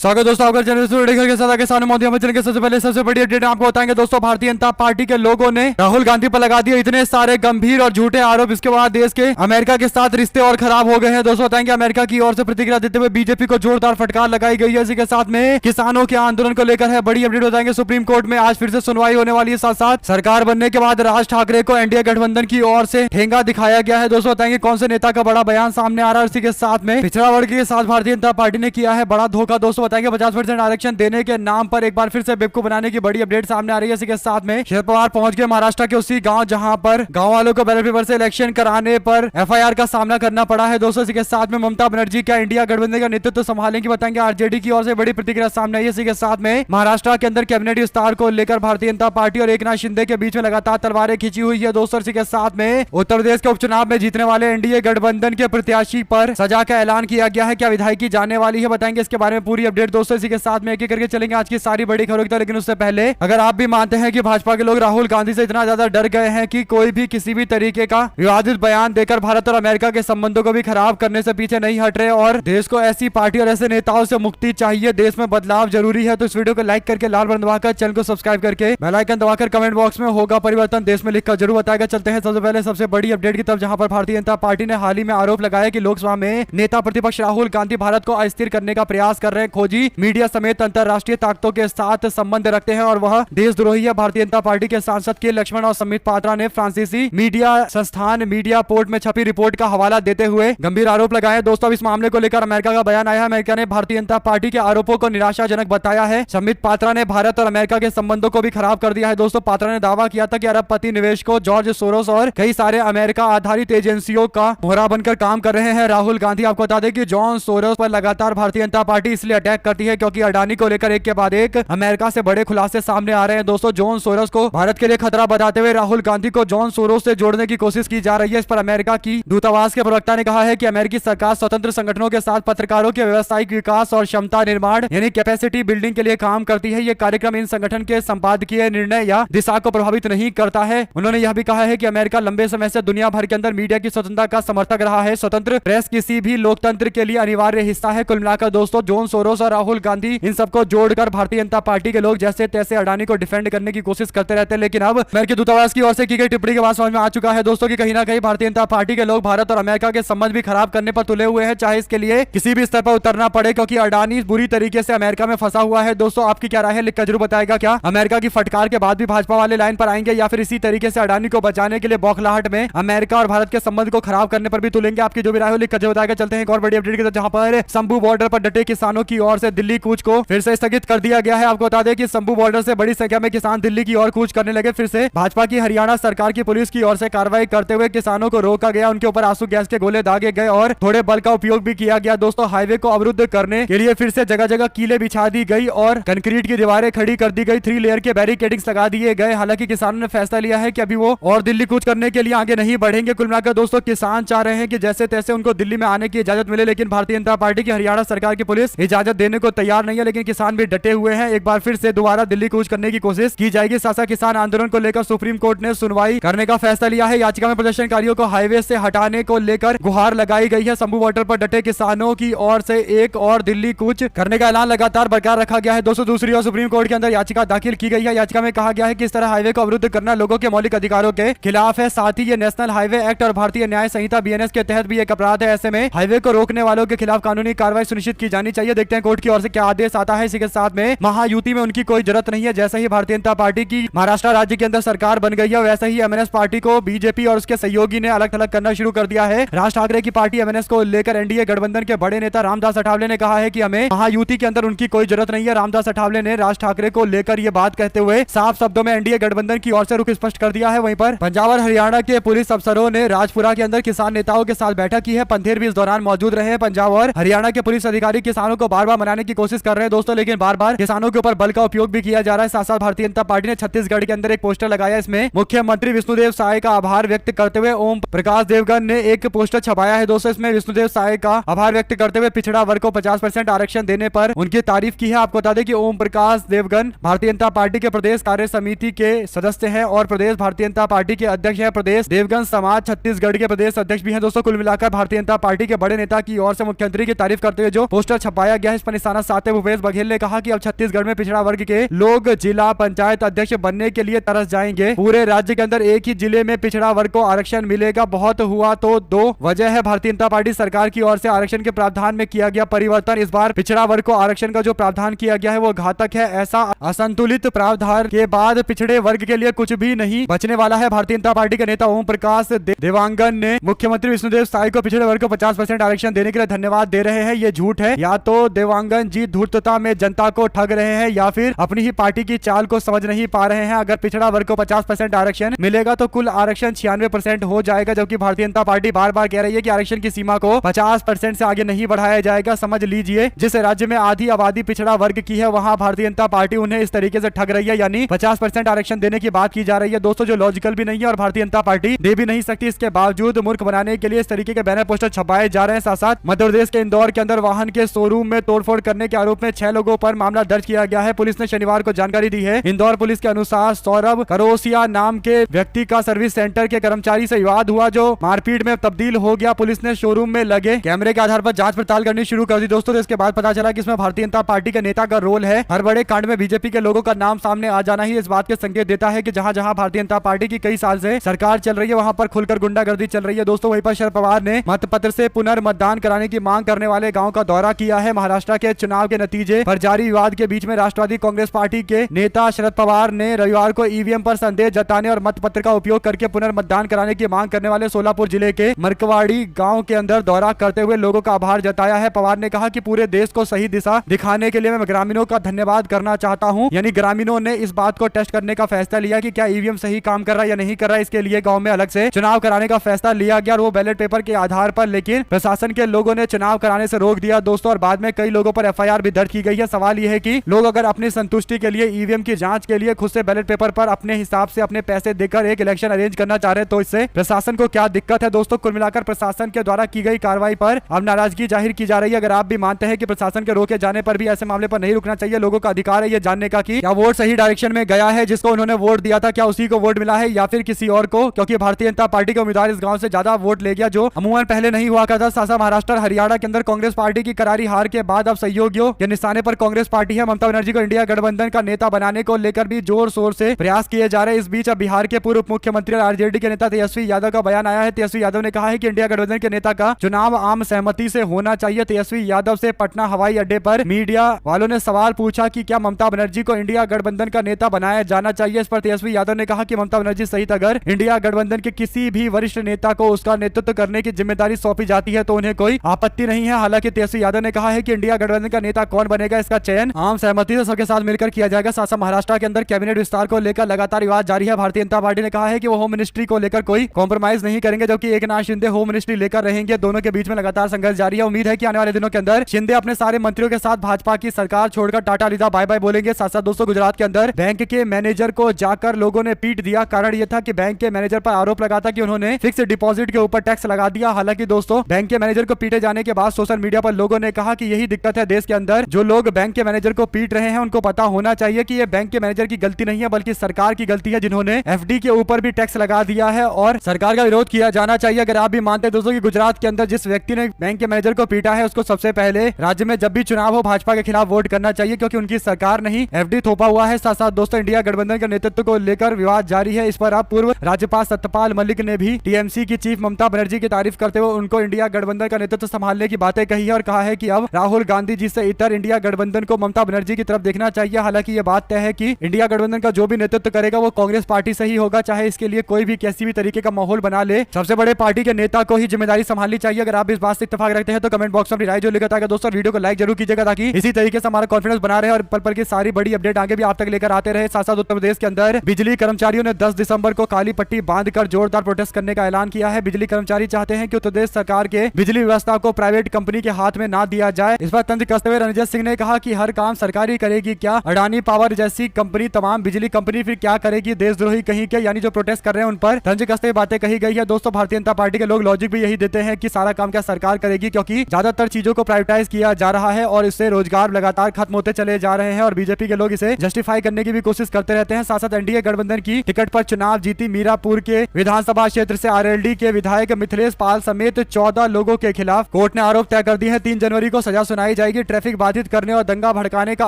स्वागत दोस्तों आपका चैनल के साथ आगे सामने मोदी चैनल के सबसे पहले सबसे बड़ी अपडेट आपको बताएंगे दोस्तों। भारतीय जनता पार्टी के लोगों ने राहुल गांधी पर लगा दिए इतने सारे गंभीर और झूठे आरोप। इसके बाद देश के अमेरिका के साथ रिश्ते और खराब हो गए हैं। दोस्तों बताएंगे अमेरिका की ओर से प्रतिक्रिया देते हुए बीजेपी को जोरदार फटकार लगाई गई है। इसी के साथ में किसानों के आंदोलन को लेकर है बड़ी अपडेट बताएंगे। सुप्रीम कोर्ट में आज फिर से सुनवाई होने वाली है। साथ साथ सरकार बनने के बाद राज ठाकरे को एनडीए गठबंधन की ओर से ठेंगा दिखाया गया है। दोस्तों बताएंगे कौन से नेता का बड़ा बयान सामने आ रहा है। इसी के साथ में पिछड़ा वर्ग के साथ भारतीय जनता पार्टी ने किया है बड़ा धोखा। दोस्तों बताएंगे 50% आरक्षण देने के नाम पर एक बार फिर से बेवकूफ बनाने की बड़ी अपडेट सामने आ रही है। इसी के साथ में शरद पवार पहुंच गए महाराष्ट्र के उसी गांव जहां पर गांव वालों को बैलेट पेपर से इलेक्शन कराने पर एफआईआर का सामना करना पड़ा है। दोस्तों इसी के साथ में ममता बनर्जी क्या इंडिया गठबंधन का नेतृत्व संभालेंगे, बताएंगे। आरजेडी की ओर से बड़ी प्रतिक्रिया सामने आई है। इसी के साथ में महाराष्ट्र के अंदर कैबिनेट विस्तार को लेकर भारतीय जनता पार्टी और एकनाथ शिंदे के बीच में लगातार तलवारें खींची हुई है। दोस्तों इसी के साथ में उत्तर प्रदेश के उपचुनाव में जीतने वाले एनडीए गठबंधन के प्रत्याशी पर सजा का ऐलान किया गया है। क्या विधायकी जाने वाली है, बताएंगे इसके बारे में पूरी अपडेट। दोस्तों इसी के साथ में एक एक करके चलेंगे आज की सारी बड़ी खबरों की तरफ। लेकिन उससे पहले अगर आप भी मानते हैं कि भाजपा के लोग राहुल गांधी से इतना ज्यादा डर गए हैं कि कोई भी किसी भी तरीके का विवादित बयान देकर भारत और अमेरिका के संबंधों को भी खराब करने से पीछे नहीं हट रहे और देश को ऐसी पार्टी और ऐसे नेताओं से मुक्ति चाहिए, देश में बदलाव जरूरी है, तो इस वीडियो को लाइक करके लाल बटन दबाकर चैनल को सब्सक्राइब करके बेल आइकन दबाकर कमेंट बॉक्स में होगा परिवर्तन देश में लिखकर जरूर बताएगा। चलते हैं सबसे पहले सबसे बड़ी अपडेट की तरफ, जहां पर भारतीय जनता पार्टी ने हाल ही में आरोप लगाया कि लोकसभा में नेता प्रतिपक्ष राहुल गांधी भारत को अस्थिर करने का प्रयास कर रहे हैं, खोजी मीडिया समेत अंतरराष्ट्रीय ताकतों के साथ संबंध रखते हैं और वह देशद्रोही है। भारतीय जनता पार्टी के सांसद के लक्ष्मण और संबित पात्रा ने फ्रांसीसी मीडिया संस्थान मीडिया पोर्ट में छपी रिपोर्ट का हवाला देते हुए गंभीर आरोप लगाए। दोस्तों इस मामले को लेकर अमेरिका का बयान आया है। अमेरिका ने भारतीय जनता पार्टी के आरोपों को निराशाजनक बताया है। संबित पात्रा ने भारत और अमेरिका के संबंधों को भी खराब कर दिया है। दोस्तों पात्रा ने दावा किया था कि अरबपति निवेशकों जॉर्ज सोरोस और कई सारे अमेरिका आधारित एजेंसियों का मोहरा बनकर काम कर रहे हैं। राहुल गांधी आपको बता दें कि जॉन सोरोस पर लगातार भारतीय जनता पार्टी इसलिए अटैक करती है क्योंकि अडानी को लेकर एक के बाद एक अमेरिका से बड़े खुलासे सामने आ रहे हैं। दोस्तों जॉन सोरोस को भारत के लिए खतरा बताते हुए राहुल गांधी को जॉन सोरोस से जोड़ने की कोशिश की जा रही है। इस पर अमेरिका की दूतावास के प्रवक्ता ने कहा है कि अमेरिकी सरकार स्वतंत्र संगठनों के साथ पत्रकारों के व्यावसायिक विकास और क्षमता निर्माण यानी कैपेसिटी बिल्डिंग के लिए काम करती है। ये कार्यक्रम इन संगठन के संपादकीय निर्णय या दिशा को प्रभावित नहीं करता है। उन्होंने यह भी कहा है कि अमेरिका लंबे समय से दुनिया भर के अंदर मीडिया की स्वतंत्रता का समर्थक रहा है। स्वतंत्र प्रेस किसी भी लोकतंत्र के लिए अनिवार्य हिस्सा है। कुल मिलाकर दोस्तों जॉन सोरोस और राहुल गांधी इन सबको जोड़कर भारतीय जनता पार्टी के लोग जैसे तैसे अडानी को डिफेंड करने की कोशिश करते रहते हैं। लेकिन अब अमेरिकी दूतावास की ओर से की गई टिप्पणी के बाद समझ में आ चुका है दोस्तों कि कहीं ना कहीं भारतीय जनता पार्टी के लोग भारत और अमेरिका के संबंध भी खराब करने पर तुले हुए हैं, चाहे इसके लिए किसी भी स्तर पर उतरना पड़े, क्योंकि अडानी बुरी तरीके से अमेरिका में फंसा हुआ है। दोस्तों आपकी क्या राय है लिखकर जरूर बताएगा। क्या अमेरिका की फटकार के बाद भी भाजपा वाले लाइन पर आएंगे या फिर इसी तरीके से अडानी को बचाने के लिए बौखलाहट में अमेरिका और भारत के संबंध को खराब करने पर भी तुलेंगे? आपकी जो भी राय हो लिखकर जरूर बताएगा। चलते हैं एक और बड़ी अपडेट की तरफ, जहां पर शंभू बॉर्डर पर डटे किसानों की ओर से दिल्ली कूच को फिर से स्थगित कर दिया गया है। आपको बता दें कि शंभू बॉर्डर से बड़ी संख्या में किसान दिल्ली की ओर कूच करने लगे। फिर से भाजपा की हरियाणा सरकार की पुलिस की ओर से कार्रवाई करते हुए किसानों को रोका गया, उनके ऊपर आंसू गैस के गोले दागे गए और थोड़े बल का उपयोग भी किया गया। दोस्तों हाईवे को अवरुद्ध करने के लिए फिर से जगह जगह कीले बिछा दी गई और कंक्रीट की दीवारें खड़ी कर दी गई, 3 लेयर के बैरिकेडिंग्स लगा दिए गए। हालांकि किसानों ने फैसला लिया है कि अभी वो और दिल्ली कूच करने के लिए आगे नहीं बढ़ेंगे। कुल मिलाकर दोस्तों किसान चाह रहे हैं कि जैसे तैसे उनको दिल्ली में आने की इजाजत मिले, लेकिन भारतीय जनता पार्टी की हरियाणा सरकार की पुलिस इजाजत देने को तैयार नहीं है। लेकिन किसान भी डटे हुए हैं, एक बार फिर से दोबारा दिल्ली कूच करने की कोशिश की जाएगी। साथ किसान आंदोलन को लेकर सुप्रीम कोर्ट ने सुनवाई करने का फैसला लिया है। याचिका में प्रदर्शनकारियों को हाईवे से हटाने को लेकर गुहार लगाई गई है। शंभू बॉर्डर पर डटे किसानों की ओर से एक और दिल्ली कूच करने का ऐलान लगातार बरकरार रखा गया है। दोस्तों दूसरी ओर सुप्रीम कोर्ट के अंदर याचिका दाखिल की गई है। याचिका में कहा गया है कि इस तरह हाईवे को अवरुद्ध करना लोगों के मौलिक अधिकारों के खिलाफ है। साथ ही ये नेशनल हाईवे एक्ट और भारतीय न्याय संहिता बीएनएस के तहत भी एक अपराध है। ऐसे में हाईवे को रोकने वालों के खिलाफ कानूनी कार्रवाई सुनिश्चित की जानी चाहिए। देखते हैं कोर्ट की ओर से क्या आदेश आता है। इसी के साथ में महायुति में उनकी कोई जरूरत नहीं है। जैसे ही भारतीय जनता पार्टी की महाराष्ट्र राज्य के अंदर सरकार बन गई है, वैसे ही एमएनएस पार्टी को बीजेपी और उसके सहयोगी ने अलग थलग करना शुरू कर दिया है। राज ठाकरे की पार्टी एमएनएस को लेकर एनडीए गठबंधन के बड़े नेता रामदास अठावले ने कहा है कि हमें महायुति के अंदर उनकी कोई जरूरत नहीं है। रामदास अठावले ने राज ठाकरे को लेकर यह बात कहते हुए साफ शब्दों में एनडीए गठबंधन की ओर से रुख स्पष्ट कर दिया है। वहीं पर पंजाब और हरियाणा के पुलिस अफसरों ने राजपुरा के अंदर किसान नेताओं के साथ बैठक की है। पंथेर भी इस दौरान मौजूद रहे हैं। पंजाब और हरियाणा के पुलिस अधिकारी किसानों को बार बार मनाने की कोशिश कर रहे हैं दोस्तों, लेकिन बार बार किसानों के ऊपर बल का उपयोग भी किया जा रहा है। साथ साथ भारतीय जनता पार्टी ने छत्तीसगढ़ के अंदर एक पोस्टर लगाया। इसमें मुख्यमंत्री विष्णुदेव साय का आभार व्यक्त करते हुए ओम प्रकाश देवगन ने एक पोस्टर छपाया है। दोस्तों इसमें विष्णुदेव साय का आभार व्यक्त करते हुए पिछड़ा वर्ग को 50% आरक्षण देने पर उनकी तारीफ की है। आपको बता दें कि ओम प्रकाश देवगन भारतीय जनता पार्टी के प्रदेश कार्य समिति के सदस्य हैं और प्रदेश भारतीय जनता पार्टी के अध्यक्ष हैं। प्रदेश देवगन समाज छत्तीसगढ़ के प्रदेश अध्यक्ष भी हैं। दोस्तों कुल मिलाकर भारतीय जनता पार्टी के बड़े नेता की ओर से मुख्यमंत्री की तारीफ करते हुए जो पोस्टर छपाया गया है, इस पर पर निशाना साधते भूपेश बघेल ने कहा कि अब छत्तीसगढ़ में पिछड़ा वर्ग के लोग जिला पंचायत अध्यक्ष बनने के लिए तरस जाएंगे। पूरे राज्य के अंदर एक ही जिले में पिछड़ा वर्ग को आरक्षण मिलेगा, बहुत हुआ तो दो। वजह है भारतीय जनता पार्टी सरकार की ओर से आरक्षण के प्रावधान में किया गया परिवर्तन। इस बार पिछड़ा वर्ग को आरक्षण का जो प्रावधान किया गया है वो घातक है। ऐसा असंतुलित प्रावधान के बाद पिछड़े वर्ग के लिए कुछ भी नहीं बचने वाला है। भारतीय जनता पार्टी के नेता ओम प्रकाश देवांगन ने मुख्यमंत्री विष्णुदेव साय को पिछड़े वर्ग को 50% आरक्षण देने के लिए धन्यवाद दे रहे हैं। ये झूठ है। या तो देवांगन जी धूर्तता में जनता को ठग रहे हैं या फिर अपनी ही पार्टी की चाल को समझ नहीं पा रहे हैं। अगर पिछड़ा वर्ग को 50% आरक्षण मिलेगा तो कुल आरक्षण 96% हो जाएगा, जबकि भारतीय जनता पार्टी बार बार कह रही है कि आरक्षण की सीमा को 50% से आगे नहीं बढ़ाया जाएगा। समझ लीजिए, जिस राज्य में आधी आबादी पिछड़ा वर्ग की है वहां भारतीय जनता पार्टी उन्हें इस तरीके से ठग रही है, यानी 50% आरक्षण देने की बात की जा रही है दोस्तों, जो लॉजिकल भी नहीं है और भारतीय जनता पार्टी दे भी नहीं सकती। इसके बावजूद मूर्ख बनाने के लिए इस तरीके के बैनर पोस्टर छपाए जा रहे हैं। साथ साथ मध्य प्रदेश के इंदौर के अंदर वाहन के शोरूम में तोड़फोड़ करने के आरोप में 6 लोगों पर मामला दर्ज किया गया है। पुलिस ने शनिवार को जानकारी दी है। इंदौर पुलिस के अनुसार सौरभ करोसिया नाम के व्यक्ति का सर्विस सेंटर के कर्मचारी से विवाद हुआ जो मारपीट में तब्दील हो गया। पुलिस ने शोरूम में लगे कैमरे के आधार पर जांच पड़ताल करनी शुरू कर दी दोस्तों। तो इसके बाद पता चला कि इसमें भारतीय जनता पार्टी के नेता का रोल है। हर बड़े कांड में बीजेपी के लोगों का नाम सामने आ जाना ही इस बात के संकेत देता है कि जहां जहां भारतीय जनता पार्टी की कई साल से सरकार चल रही है वहां पर खुलकर गुंडागर्दी चल रही है दोस्तों। वहीं पर शरद पवार ने मतपत्र से पुनर्मतदान कराने की मांग करने वाले गांव का दौरा किया है। महाराष्ट्र के चुनाव के नतीजे पर जारी विवाद के बीच में राष्ट्रवादी कांग्रेस पार्टी के नेता शरद पवार ने रविवार को ईवीएम पर संदेह जताने और मतपत्र का उपयोग करके पुनर्मतदान कराने की मांग करने वाले सोलापुर जिले के मरकवाड़ी गांव के अंदर दौरा करते हुए लोगों का आभार जताया है। पवार ने कहा कि पूरे देश को सही दिशा दिखाने के लिए मैं ग्रामीणों का धन्यवाद करना चाहता हूं। यानी ग्रामीणों ने इस बात को टेस्ट करने का फैसला लिया कि क्या ईवीएम सही काम कर रहा है या नहीं कर रहा है। इसके लिए गांव में अलग से चुनाव कराने का फैसला लिया गया और वो बैलेट पेपर के आधार पर, लेकिन प्रशासन के लोगों ने चुनाव कराने से रोक दिया दोस्तों। और बाद में कई लोगों पर एफआईआर भी दर्ज की गई है। सवाल यह है कि लोग अगर अपनी संतुष्टि के लिए ईवीएम की जांच के लिए खुद से बैलेट पेपर पर अपने हिसाब से अपने पैसे देकर एक इलेक्शन अरेंज करना चाह रहे हैं तो इससे प्रशासन को क्या दिक्कत है दोस्तों। कुल मिलाकर प्रशासन के द्वारा की गई कार्रवाई पर अब नाराजगी जाहिर की जा रही है। अगर आप भी मानते हैं कि प्रशासन के रोके जाने पर भी ऐसे मामले पर नहीं रुकना चाहिए, लोगों का अधिकार है ये जानने का कि क्या वोट सही डायरेक्शन में गया है, जिसको उन्होंने वोट दिया था क्या उसी को वोट मिला है या फिर किसी और को, क्योंकि भारतीय जनता पार्टी के उम्मीदवार इस गांव से ज्यादा वोट ले गया जो अमूमन पहले नहीं हुआ करता। सासा महाराष्ट्र हरियाणा के अंदर कांग्रेस पार्टी की करारी हार के बाद अब सहयोगियों के निशाने पर कांग्रेस पार्टी है। ममता बनर्जी को इंडिया गठबंधन का नेता बनाने को लेकर भी जोर शोर से प्रयास किए जा रहे हैं। इस बीच अब बिहार के पूर्व मुख्यमंत्री और आरजेडी के नेता तेजस्वी यादव का बयान आया है। तेजस्वी यादव ने कहा है कि इंडिया गठबंधन के नेता का चुनाव आम सहमति से होना चाहिए। तेजस्वी यादव से पटना हवाई अड्डे पर मीडिया वालों ने सवाल पूछा कि क्या ममता बनर्जी को इंडिया गठबंधन का नेता बनाया जाना चाहिए। इस पर तेजस्वी यादव ने कहा कि ममता बनर्जी सहित अगर इंडिया गठबंधन के किसी भी वरिष्ठ नेता को उसका नेतृत्व करने की जिम्मेदारी सौंपी जाती है तो उन्हें कोई आपत्ति नहीं है। हालांकि तेजस्वी यादव ने कहा है कि इंडिया गठबंधन का नेता कौन बनेगा इसका चयन आम सहमति से सबके साथ मिलकर किया जाएगा। साथ महाराष्ट्र के अंदर कैबिनेट विस्तार को लेकर लगातार विवाद जारी है। भारतीय जनता पार्टी ने कहा है कि वो होम मिनिस्ट्री को लेकर कोई कॉम्प्रोमाइज नहीं करेंगे, जबकि एकनाथ शिंदे होम मिनिस्ट्री लेकर रहेंगे। दोनों के बीच में लगातार संघर्ष जारी है। उम्मीद है कि आने वाले दिनों के अंदर शिंदे अपने सारे मंत्रियों के साथ भाजपा की सरकार छोड़कर टाटा अलविदा बाय बाय बोलेंगे। साथ साथ दोस्तों गुजरात के अंदर बैंक के मैनेजर को जाकर लोगों ने पीट दिया। कारण यह था कि बैंक के मैनेजर पर आरोप लगा था कि उन्होंने फिक्स डिपॉजिट के ऊपर टैक्स लगा दिया। हालांकि दोस्तों बैंक के मैनेजर को पीटे जाने के बाद सोशल मीडिया पर लोगों ने कहा कि यही दिक्कत है देश के अंदर, जो लोग बैंक के मैनेजर को पीट रहे हैं उनको पता होना चाहिए कि ये बैंक के मैनेजर की गलती नहीं है बल्कि सरकार की गलती है, जिन्होंने एफडी के ऊपर भी टैक्स लगा दिया है और सरकार का विरोध किया जाना चाहिए। अगर आप भी मानते हैं दोस्तों कि गुजरात के अंदर जिस व्यक्ति ने बैंक के मैनेजर को पीटा है उसको सबसे पहले राज्य में जब भी चुनाव हो भाजपा के खिलाफ वोट करना चाहिए, क्योंकि उनकी सरकार नहीं एफडी थोपा हुआ है। साथ साथ दोस्तों इंडिया गठबंधन के नेतृत्व को लेकर विवाद जारी है। इस पर अब पूर्व राज्यपाल सत्यपाल मलिक ने भी टीएमसी की चीफ ममता बनर्जी की तारीफ करते हुए उनको इंडिया गठबंधन का नेतृत्व संभालने की बातें कही है और कहा है कि अब राहुल गांधी जी से इतर इंडिया गठबंधन को ममता बनर्जी की तरफ देखना चाहिए। हालांकि ये बात तय है कि इंडिया गठबंधन का जो भी नेतृत्व करेगा वो कांग्रेस पार्टी से ही होगा, चाहे इसके लिए कोई भी कैसी भी तरीके का माहौल बना ले। सबसे बड़े पार्टी के नेता को ही जिम्मेदारी संभालनी चाहिए। अगर आप इस बात से इत्तेफाक रखते हैं तो कमेंट बॉक्स में अपनी राय जो लिखा था दोस्तों, वीडियो को लाइक जरूर कीजिएगा ताकि इसी तरीके से हमारा कॉन्फिडेंस बना रहे और पल पल की सारी बड़ी अपडेट आगे भी आप तक लेकर आते रहे। साथ साथ उत्तर प्रदेश के अंदर बिजली कर्मचारियों ने 10 दिसंबर को काली पट्टी बांधकर जोरदार प्रोटेस्ट करने का ऐलान किया है। बिजली कर्मचारी चाहते हैं कि उत्तर प्रदेश सरकार के बिजली व्यवस्था को प्राइवेट कंपनी के हाथ में ना दिया जाए। इस पर तंज कसते हुए रणजीत सिंह ने कहा कि हर काम सरकारी करेगी क्या, अडानी पावर जैसी कंपनी तमाम बिजली कंपनी फिर क्या करेगी, देशद्रोही कहीं के। यानी जो प्रोटेस्ट कर रहे हैं उन पर तंज कसते हुए बातें कही गई है। दोस्तों भारतीय जनता पार्टी के लोग लॉजिक भी यही देते हैं कि सारा काम क्या सरकार करेगी, क्योंकि ज्यादातर चीजों को प्राइवेटाइज किया जा रहा है और इससे रोजगार लगातार खत्म होते चले जा रहे हैं और बीजेपी के लोग इसे जस्टिफाई करने की भी कोशिश करते रहते हैं। साथ साथ एनडीए गठबंधन की टिकट पर चुनाव जीती मीरापुर के विधानसभा क्षेत्र से आरएलडी के विधायक मिथिलेश पाल समेत 14 लोगों के खिलाफ कोर्ट ने आरोप तय कर दिए हैं। 3 जनवरी को सजा सुनाई जाएगी। ट्रैफिक बाधित करने और दंगा भड़काने का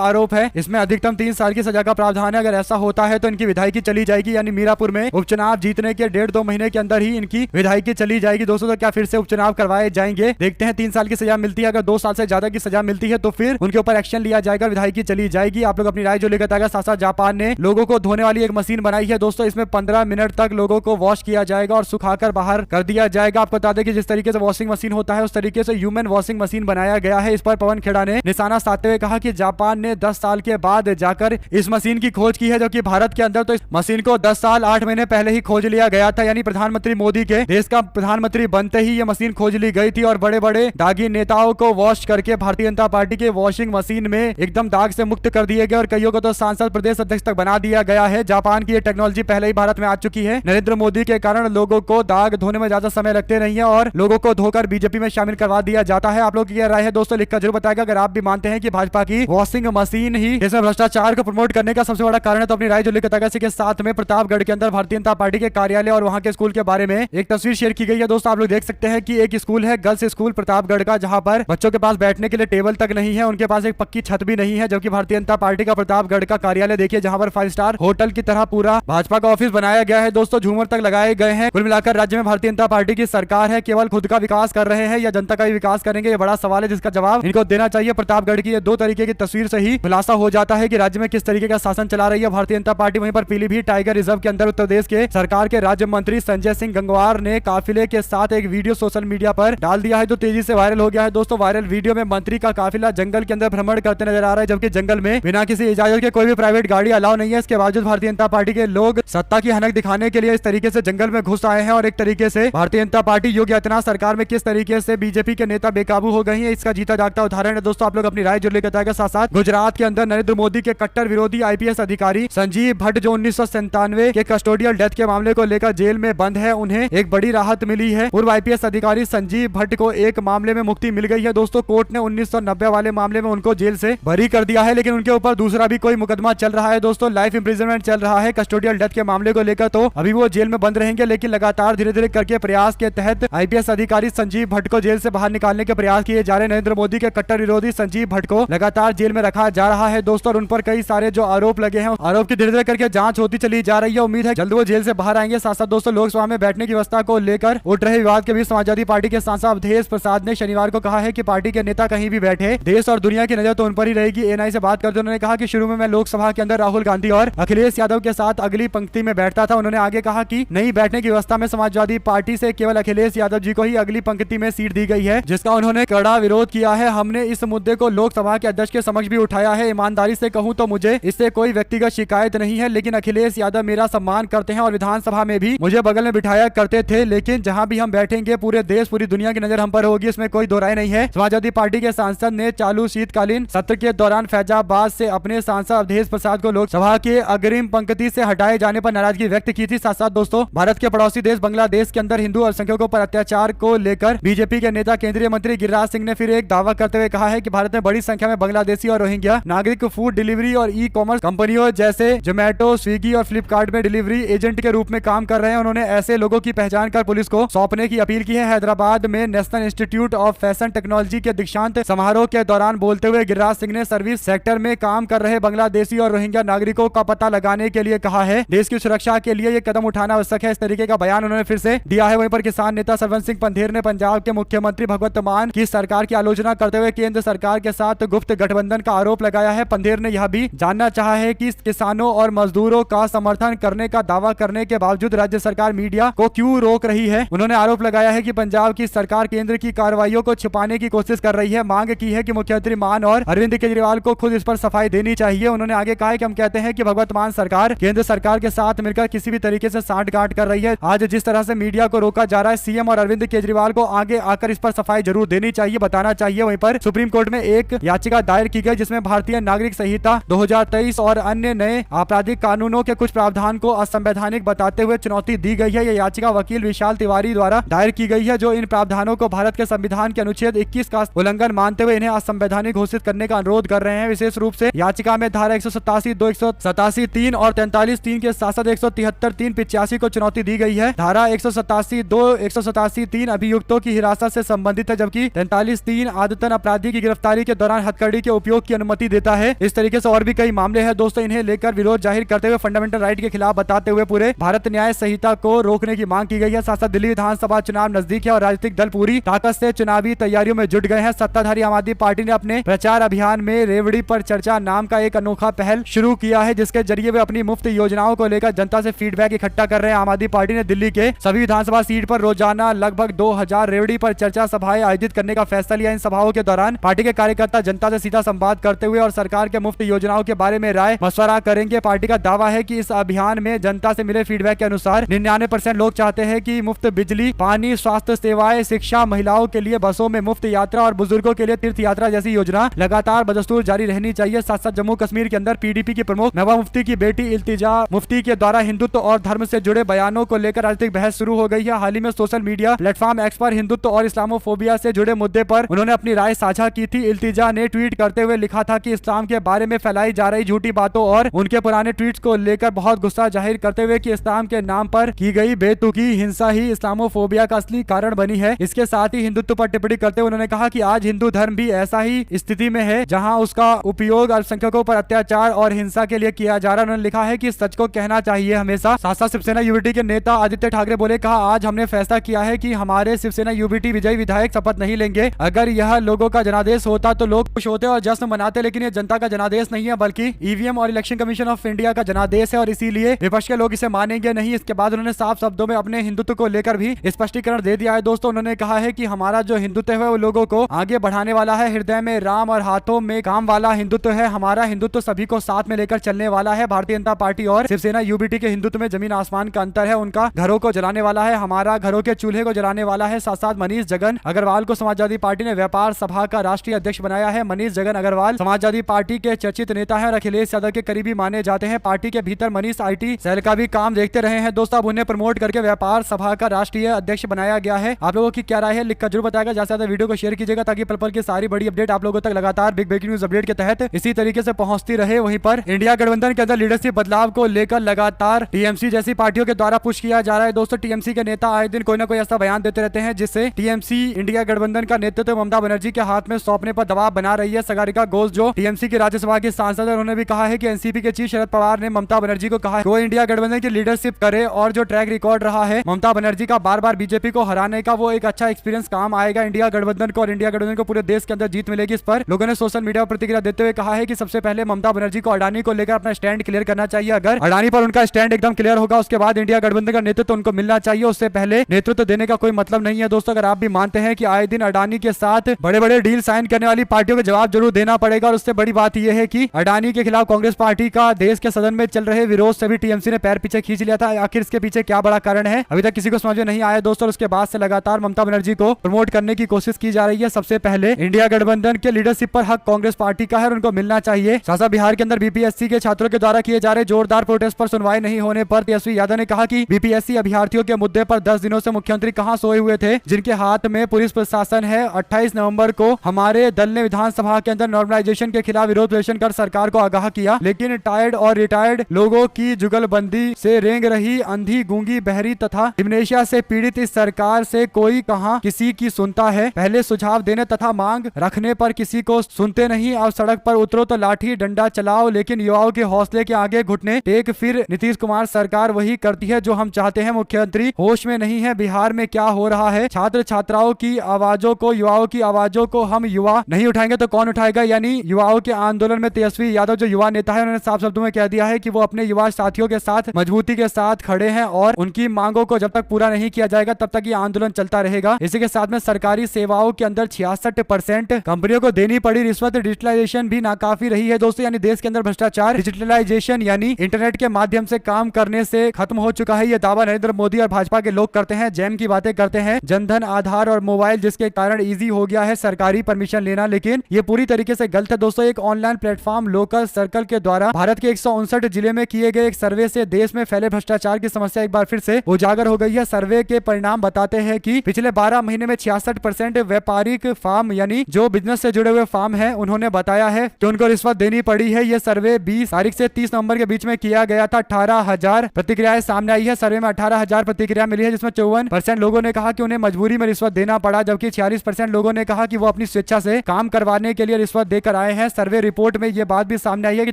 आरोप है। इसमें अधिकतम 3 साल की सजा का प्रावधान है। अगर ऐसा होता है तो इनकी विधायकी चली जाएगी। यानी मीरापुर में उपचुनाव जीतने के 1.5-2 महीने के अंदर ही इनकी विधायकी चली जाएगी। दोस्तों तो क्या फिर से उपचुनाव करवाए जाएंगे? देखते हैं। 3 साल की सजा मिलती है, अगर 2 साल से ज्यादा की सजा मिलती है तो फिर उनके ऊपर एक्शन लिया जाएगा, विधायकी चली जाएगी। आप लोग अपनी राय जो लेकर आएगा। साथ साथ जापान ने लोगों को धोने वाली एक मशीन बनाई है दोस्तों। इसमें 15 मिनट तक लोगों को वॉश किया जाएगा और सुखाकर बाहर कर दिया जाएगा। आपको बता दें कि जिस तरीके से वॉशिंग मशीन होता है उस तरीके से ह्यूमन वॉशिंग मशीन बनाया गया है। इस पर पवन खेड़ा ने निशाना साधते हुए कहा कि जापान ने 10 साल के बाद जाकर इस मशीन की खोज की है, जबकि भारत के अंदर तो इस मशीन को 10 साल 8 महीने पहले ही खोज लिया गया था। यानी प्रधानमंत्री मोदी के देश का प्रधानमंत्री बनते ही ये मशीन खोज ली गई थी और बड़े बड़े दागी नेताओं को वॉश करके भारतीय जनता पार्टी के वॉशिंग मशीन में एकदम दाग से मुक्त कर दिए गए और कईयों को तो सांसद प्रदेश अध्यक्ष तक बना दिया गया है। जापान की ये टेक्नोलॉजी पहले ही भारत में आ चुकी है। नरेंद्र मोदी के कारण लोगों को दाग धोने में ज्यादा समय लगते नहीं है और लोगों को धोकर बीजेपी में शामिल करवा दिया जाता है। आप लोग की क्या राय है दोस्तों? लिखकर जरूर बताएगा। अगर आप भी मानते हैं कि भाजपा की वॉशिंग मशीन ही इसमें भ्रष्टाचार को प्रमोट करने का सबसे बड़ा कारण है तो अपनी राय जो लेकर बताएगा। इसी के साथ में प्रतापगढ़ के अंदर भारतीय जनता पार्टी के कार्यालय और वहां के स्कूल के बारे में एक तस्वीर शेयर की गई है दोस्तों। आप लोग देख सकते हैं कि एक स्कूल है, गर्ल्स स्कूल प्रतापगढ़ का, जहां पर बच्चों के पास बैठने के लिए टेबल तक नहीं है, उनके पास एक पक्की छत भी नहीं है। जबकि भारतीय जनता पार्टी का प्रतापगढ़ का कार्यालय देखिए, जहां पर 5 स्टार होटल की तरह पूरा भाजपा का ऑफिस बनाया गया है दोस्तों। झूमर तक लगाए गए हैं। कुल मिलाकर राज्य में भारतीय जनता पार्टी की सरकार है, केवल खुद का विकास कर रहे हैं या जनता का भी विकास करेंगे, ये बड़ा सवाल है जिसका जवाब इनको देना चाहिए। प्रतापगढ़ की ये 2 तरीके की तस्वीर से ही खुलासा हो जाता है कि राज्य में किस तरीके का शासन चला रही है भारतीय जनता पार्टी। वहीं पर पीलीभीत टाइगर रिजर्व के अंदर उत्तर प्रदेश के सरकार के राज्य मंत्री संजय सिंह गंगवार ने काफिले के साथ एक वीडियो सोशल मीडिया पर डाल दिया है जो तेजी से वायरल हो गया है दोस्तों। वायरल वीडियो में मंत्री का काफिला जंगल के अंदर भ्रमण करते नजर आ रहा है, जबकि जंगल में बिना किसी इजाजत के कोई भी प्राइवेट गाड़ी अलाउ नहीं है। इसके बावजूद भारतीय जनता पार्टी के लोग सत्ता की हनक दिखाने के लिए इस तरीके से जंगल में घुस आए हैं और एक तरीके से भारतीय जनता पार्टी योगी आदित्यनाथ सरकार में किस तरीके से बीजेपी के नेता बेकाबू हो गए हैं, इसका जीता जागता उदाहरण है दोस्तों। आप लोग अपनी राय जो लेकर आएगा। साथ साथ गुजरात के अंदर नरेंद्र मोदी के कट्टर विरोधी आईपीएस अधिकारी संजीव भट्ट जो 1997 के कस्टोडियल डेथ के मामले को लेकर जेल में बंद है, उन्हें एक बड़ी राहत मिली है। पूर्व आईपीएस अधिकारी संजीव भट्ट को एक मामले में मुक्ति मिल गई है दोस्तों। कोर्ट ने 1990 वाले मामले में उनको जेल से बरी कर दिया है, लेकिन उनके ऊपर दूसरा भी कोई मुकदमा चल रहा है दोस्तों। लाइफ इंप्रिजनमेंट चल रहा है कस्टोडियल डेथ के मामले को लेकर, तो अभी वो जेल में बंद रहेंगे। लेकिन लगातार धीरे धीरे करके प्रयास के तहत आईपीएस अधिकारी संजीव भट्ट को जेल से बाहर निकालने के प्रयास किए जा रहे। नरेंद्र मोदी के कट्टर विरोधी संजीव भट्ट को लगातार जेल में रखा जा रहा है दोस्तों और उन पर कई सारे जो आरोप लगे हैं, आरोप की धीरे धीरे करके जांच होती चली जा रही है। उम्मीद है जल्द वो जेल से बाहर आएंगे। साथ साथ दोस्तों लोकसभा में बैठने की व्यवस्था को लेकर उठ रहे विवाद के बीच समाजवादी पार्टी के सांसद अवधेश प्रसाद ने शनिवार को कहा है कि पार्टी के नेता कहीं भी बैठे देश और दुनिया की नजर तो उन पर ही रहेगी। एएनआई से बात करते उन्होंने कहा कि शुरू में मैं लोकसभा के अंदर राहुल गांधी और अखिलेश यादव के साथ अगली पंक्ति में बैठता था। उन्होंने आगे कहा कि नई बैठने की व्यवस्था में समाजवादी पार्टी से केवल अखिलेश यादव जी को ही अगली पंक्ति में सीट दी गई है, जिसका उन्होंने कड़ा विरोध किया है। हमने इस मुद्दे को लोकसभा के अध्यक्ष के समक्ष भी उठाया है। ईमानदारी से कहूं तो मुझे इससे कोई व्यक्तिगत शिकायत नहीं है, लेकिन अखिलेश यादव मेरा सम्मान करते हैं और विधानसभा में भी मुझे बगल में बिठाया करते थे। लेकिन जहां भी हम बैठेंगे पूरे देश पूरी दुनिया की नजर हम पर होगी, इसमें कोई दो राय नहीं है। समाजवादी पार्टी के सांसद ने चालू शीतकालीन सत्र के दौरान फैजाबाद से अपने सांसद अवधेश प्रसाद को लोकसभा के अग्रिम पंक्ति से हटाए जाने पर नाराजगी व्यक्त की थी। साथ साथ दोस्तों भारत के पड़ोसी देश बांग्लादेश के अंदर हिंदू अल्पसंख्यकों पर अत्याचार को लेकर बीजेपी के नेता केंद्रीय मंत्री गिरिराज सिंह ने फिर एक दावा करते हुए कहा है कि भारत में बड़ी संख्या में बांग्लादेशी और रोहिंग्या नागरिक फूड डिलीवरी और ई कॉमर्स कंपनियों जैसे जोमेटो, स्विगी और फ्लिपकार्ट में डिलीवरी एजेंट के रूप में काम कर रहे हैं। उन्होंने ऐसे लोगों की पहचान कर पुलिस को सौंपने की अपील की है। हैदराबाद में national institute of fashion technology के दीक्षांत समारोह के दौरान बोलते हुए गिरिराज सिंह ने सर्विस सेक्टर में काम कर रहे बांग्लादेशी और रोहिंग्या नागरिकों का पता लगाने के लिए कहा है। देश की सुरक्षा के लिए ये कदम उठाना आवश्यक है, इस तरीके का बयान उन्होंने फिर से दिया है। वहीं पर किसान नेता सरवंत सिंह पंधेर ने पंजाब के मुख्यमंत्री भगवंत मान की सरकार की आलोचना करते हुए केंद्र सरकार के साथ गुप्त गठबंधन का आरोप लगाया है। पंधेर ने यह भी जानना चाहा है कि किसानों और मजदूरों का समर्थन करने का दावा करने के बावजूद राज्य सरकार मीडिया को क्यों रोक रही है। उन्होंने आरोप लगाया है कि पंजाब की सरकार केंद्र की कार्रवाइयों को छिपाने की कोशिश कर रही है। मांग की है कि मुख्यमंत्री मान और अरविंद केजरीवाल को खुद इस पर सफाई देनी चाहिए। उन्होंने आगे कहा कि हम कहते हैं कि भगवंत मान सरकार केंद्र सरकार के साथ मिलकर किसी भी तरीके से सांठगांठ कर रही है। आज जिस तरह से मीडिया को रोका जा रहा है, सीएम और अरविंद केजरीवाल को आगे आकर इस पर सफाई जरूर देनी चाहिए, बताना चाहिए। वहीं पर सुप्रीम कोर्ट में एक याचिका दायर की गई जिसमें भारतीय नागरिक संहिता 2023 और अन्य नए आपराधिक कानूनों के कुछ प्रावधान को असंवैधानिक बताते हुए चुनौती दी गई है। यह याचिका वकील विशाल तिवारी द्वारा दायर की गई है, जो इन प्रावधानों को भारत के संविधान के अनुच्छेद 21 का उल्लंघन मानते हुए इन्हें असंवैधानिक घोषित करने का अनुरोध कर रहे हैं। विशेष रूप से याचिका में धारा 187, 2, 187, 3 और 43(3) के साथ साथ 173, 3, 85 को चुनौती दी गई है। धारा 187, 2, 187, 3 अभियुक्तों की हिरासत से संबंधित है, जबकि 43(3) आदतन अपराधी अपराधी की गिरफ्तारी के दौरान हथकड़ी के उपयोग की अनुमति देता है। इस तरीके से और भी कई मामले हैं दोस्तों। इन्हें लेकर विरोध जाहिर करते हुए फंडामेंटल राइट के खिलाफ बताते हुए पूरे भारत न्याय संहिता को रोकने की मांग की गई है। साथ साथ दिल्ली विधानसभा चुनाव नजदीक है और राजनीतिक दल पूरी ताकत से चुनावी तैयारियों में जुट गए हैं। सत्ताधारी आम आदमी पार्टी ने अपने प्रचार अभियान में रेवड़ी पर चर्चा नाम का एक अनोखा पहल शुरू किया है, जिसके जरिए वे अपनी मुफ्त योजनाओं को लेकर जनता से फीडबैक इकट्ठा कर रहे हैं। आम आदमी पार्टी ने दिल्ली के सभी विधानसभा सीट पर रोजाना लगभग 2000 रेवड़ी पर चर्चा सभाएं आयोजित करने का फैसला लिया। इन सभाओं के दौरान पार्टी के कार्यकर्ता जनता से सीधा संवाद करते हुए और सरकार के मुफ्त योजनाओं के बारे में राय मशवरा करेंगे। पार्टी का दावा है कि इस अभियान में जनता से मिले फीडबैक के अनुसार 99% लोग चाहते हैं कि मुफ्त बिजली, पानी, स्वास्थ्य सेवाएं, शिक्षा, महिलाओं के लिए बसों में मुफ्त यात्रा और बुजुर्गों के लिए तीर्थ यात्रा जैसी योजना लगातार बदस्तूर जारी रहनी चाहिए। साथ साथ जम्मू कश्मीर के अंदर पीडीपी की प्रमुख नवाब मुफ्ती की बेटी इल्तिजा मुफ्ती के द्वारा हिंदुत्व और धर्म से जुड़े बयानों को लेकर राजनीतिक बहस शुरू हो गई है। हाल ही में सोशल मीडिया प्लेटफॉर्म एक्स पर हिंदुत्व और इस्लामोफोबिया से जुड़े मुद्दे पर उन्होंने अपनी राय साझा की थी। इल्तिजा ने ट्वीट करते हुए लिखा था कि इस्लाम के बारे में फैलाई जा रही झूठी बातों और उनके पुराने ट्वीट्स को लेकर बहुत गुस्सा जाहिर करते हुए कि इस्लाम के नाम पर की गई बेतुकी हिंसा ही इस्लामोफोबिया का असली कारण बनी है। इसके साथ ही हिंदुत्व पर टिप्पणी करते हुए उन्होंने कहा कि आज हिंदू धर्म भी ऐसा ही स्थिति में है जहां उसका उपयोग अल्पसंख्यकों पर अत्याचार और हिंसा के लिए किया जा रहा है। उन्होंने लिखा है कि सच को कहना चाहिए हमेशा। साथ साथ शिवसेना यूबीटी के नेता आदित्य ठाकरे बोले, कहा आज हमने फैसला किया है कि हमारे शिवसेना यूबीटी विजयी विधायक शपथ नहीं लेंगे। अगर यह लोगों का जनादेश होता तो लोग खुश होते और जश्न मनाते, लेकिन ये जनता का जनादेश नहीं है बल्कि ईवीएम और इलेक्शन कमीशन ऑफ इंडिया का जनादेश है और इसीलिए विपक्ष के लोग इसे मानेंगे नहीं। इसके बाद उन्होंने साफ शब्दों में अपने हिंदुत्व को लेकर भी स्पष्टीकरण दे दिया है। दोस्तों उन्होंने कहा है कि हमारा जो हिंदुत्व है वो लोगों को आगे बढ़ाने वाला है। हृदय में राम और हाथों में काम वाला हिंदुत्व है। हमारा हिंदुत्व सभी को साथ में लेकर चलने वाला है। भारतीय जनता पार्टी और शिवसेना यूबीटी के हिंदुत्व में जमीन आसमान का अंतर है। उनका घरों को जलाने वाला है, हमारा घरों के चूल्हे को जलाने वाला है। साथ साथ मनीष जगन अग्रवाल को समाजवादी पार्टी ने व्यापार सभा का राष्ट्रीय अध्यक्ष बनाया है। मनीष जगन अग्रवाल समाजवादी पार्टी के चर्चित नेता है और अखिलेश यादव के करीबी माने जाते हैं। पार्टी के भीतर मनीष आईटी सेल का भी काम देखते रहे हैं। दोस्तों अब उन्हें प्रमोट करके व्यापार सभा का राष्ट्रीय अध्यक्ष बनाया गया है। आप लोगों की क्या राय है लिखकर जरूर बताएगा। ज्यादा से ज्यादा वीडियो को शेयर कीजिएगा ताकि पल पल की सारी बड़ी अपडेट आप लोगों तक लगातार बिग ब्रेकिंग न्यूज अपडेट के तहत इसी तरीके से पहुंचती रहे। वहीं पर इंडिया गठबंधन के अंदर लीडरशिप बदलाव को लेकर लगातार टीएमसी जैसी पार्टियों के द्वारा पुश किया जा रहा है। दोस्तों टीएमसी के नेता आए दिन कोई ना कोई ऐसा बयान देते रहते हैं जिससे टीएमसी इंडिया गठबंधन का नेतृत्व ममता बनर्जी के हाथ में सौंपने पर दबाव बना रही है। सागरिका घोष जो टीएमसी की राज्यसभा की सांसद है, उन्होंने भी कहा है कि एनसीपी के चीफ शरद पवार ने ममता बनर्जी को कहा है वो इंडिया गठबंधन की लीडरशिप करे और जो ट्रैक रिकॉर्ड रहा है ममता बनर्जी का बार बार बीजेपी को हराने का, वो एक अच्छा एक्सपीरियंस काम आएगा इंडिया गठबंधन को और इंडिया गठबंधन को पूरे देश के अंदर जीत मिलेगी। इस पर लोगों ने सोशल मीडिया पर प्रतिक्रिया देते हुए कहा है कि सबसे पहले ममता बनर्जी को अडानी को लेकर अपना स्टैंड क्लियर करना चाहिए। अगर अडानी पर उनका स्टैंड एकदम क्लियर होगा उसके बाद इंडिया गठबंधन का नेतृत्व उनको मिलना चाहिए। उससे पहले नेतृत्व देने का कोई मतलब नहीं है। दोस्तों अगर आप भी मानते हैं कि आए दिन अडानी के साथ बड़े बड़े डील साइन करने वाली पार्टियों को जवाब जरूर देना पड़ेगा और उससे बड़ी बात यह है कि अडानी के खिलाफ कांग्रेस पार्टी का देश के सदन में चल रहे विरोध से भी टीएमसी ने पैर पीछे खींच लिया था। आखिर इसके पीछे क्या बड़ा कारण है अभी तक किसी को समझ में नहीं आया दोस्तों। उसके बाद से लगातार ममता बनर्जी को प्रमोट करने की कोशिश की जा रही है। सबसे पहले इंडिया गठबंधन के लीडरशिप पर हक कांग्रेस पार्टी का है और उनको मिलना चाहिए। साथ बिहार के अंदर बीपीएससी के छात्रों के द्वारा किए जा रहे जोरदार प्रोटेस्ट पर सुनवाई नहीं होने पर तेजस्वी यादव ने कहा कि बीपीएससी अभ्यर्थियों के मुद्दे पर 10 दिनों से मुख्यमंत्री कहां सोए हुए थे, जिनके हाथ में पुलिस प्रशासन है। 28 नवंबर को हमारे दल ने विधानसभा के अंदर नॉर्मलाइजेशन के खिलाफ विरोध प्रदर्शन कर सरकार को आगाह किया, लेकिन टायर्ड और रिटायर्ड लोगों की जुगलबंदी से रेंग रही अंधी, गूंगी, बहरी तथा डिमेंशिया से पीड़ित इस सरकार से कोई कहां किसी की सुनता है। पहले सुझाव देने तथा मांग रखने पर किसी को सुनते नहीं। अब सड़क पर उतरो तो लाठी डंडा चलाओ, लेकिन युवाओं के हौसले के आगे घुटने टेक। फिर नीतीश कुमार सरकार वही करती है जो हम चाहते हैं। मुख्यमंत्री होश में नहीं है। बिहार में क्या हो रहा है? छात्र छात्राओं की आवाजों को, युवाओं की आवाजों को हम युवा नहीं उठाएंगे तो कौन उठाएगा? यानी युवाओं के आंदोलन में तेजस्वी यादव जो युवा नेता है उन्होंने साफ शब्दों में कह दिया है कि वो अपने युवा साथियों के साथ मजबूती के साथ खड़े हैं और उनकी मांगों को जब तक पूरा नहीं किया जाएगा तब तक ये आंदोलन चलता रहेगा। इसी के साथ में सरकारी सेवाओं के अंदर 66% कंपनियों को देनी पड़ी रिश्वत। डिजिटलाइजेशन भी नाकाफी रही है दोस्तों, यानी देश के अंदर भ्रष्टाचार डिजिटलाइजेशन यानी इंटरनेट के माध्यम से काम करने से खत्म हो चुका है। ये दावा नरेंद्र मोदी और भाजपा के लोग करते हैं, जैम की बातें करते हैं, जनधन, आधार और मोबाइल, जिसके कारण इजी हो गया है सरकारी परमिशन लेना, लेकिन ये पूरी तरीके से गलत है दोस्तों। एक ऑनलाइन प्लेटफॉर्म लोकल सर्कल के द्वारा भारत के 159 जिले में किए गए एक सर्वे से देश में फैले भ्रष्टाचार की समस्या एक बार फिर से उजागर हो गई है। सर्वे के परिणाम बताते हैं कि पिछले 12 महीने में 66% व्यापारिक फार्म यानी जो बिजनेस से जुड़े हुए फार्म हैं उन्होंने बताया है कि उनको रिश्वत देनी पड़ी है। यह सर्वे 20 तारीख से 30 नवंबर के बीच में किया गया था। 18,000 प्रतिक्रियाएं सामने आई है। सर्वे में 18,000 प्रतिक्रिया मिली है, जिसमें 54% लोगों ने कहा कि उन्हें मजबूरी में रिश्वत देना पड़ा, जबकि 46% लोगों ने कहा कि वो अपनी अपनी स्वेच्छा से काम करवाने के लिए रिश्वत देकर आए हैं। सर्वे रिपोर्ट में ये बात भी सामने आई है कि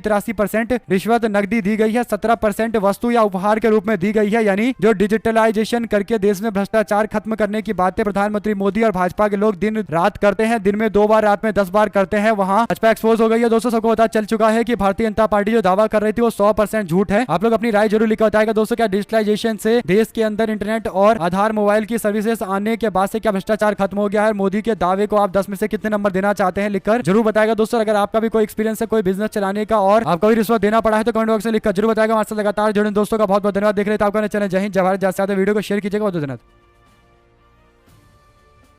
83% रिश्वत नकदी दी गई है, 17% वस्तु या उपहार के रूप में दी गई है। यानी जो डिजिटलाइजेशन करके देश में भ्रष्टाचार खत्म करने की बातें प्रधानमंत्री मोदी और भाजपा के लोग दिन रात करते हैं, दिन में 2 बार रात में 10 बार करते हैं, वहां भाजपा एक्सपोज हो गई है। दोस्तों सबको पता चल चुका है कि भारतीय जनता पार्टी जो दावा कर रही थी वो 100% झूठ है। आप लोग अपनी राय जरूर लिखकर बताएगा दोस्तों, क्या डिजिटलाइजेशन से देश के अंदर इंटरनेट और आधार मोबाइल की सर्विसेज आने के बाद से क्या भ्रष्टाचार खत्म हो गया है? मोदी के दावे को आप 10 में से कितने नंबर देना चाहते हैं लिखकर जरूर बताएगा दोस्तों। अगर आपका भी कोई एक्सपीरियंस है कोई बिजनेस चलाने का और आपको भी रिश्वत देना पड़ा है तो कमेंट बॉक्स में लिखकर जरूर बताएगा। हमारे साथ लगातार जुड़े दोस्तों का बहुत बहुत धन्यवाद। देख रहे थे आपका चैनल जय हिंद जय भारत। ज्यादा वीडियो को शेयर कीजिएगा। बहुत धन्यवाद।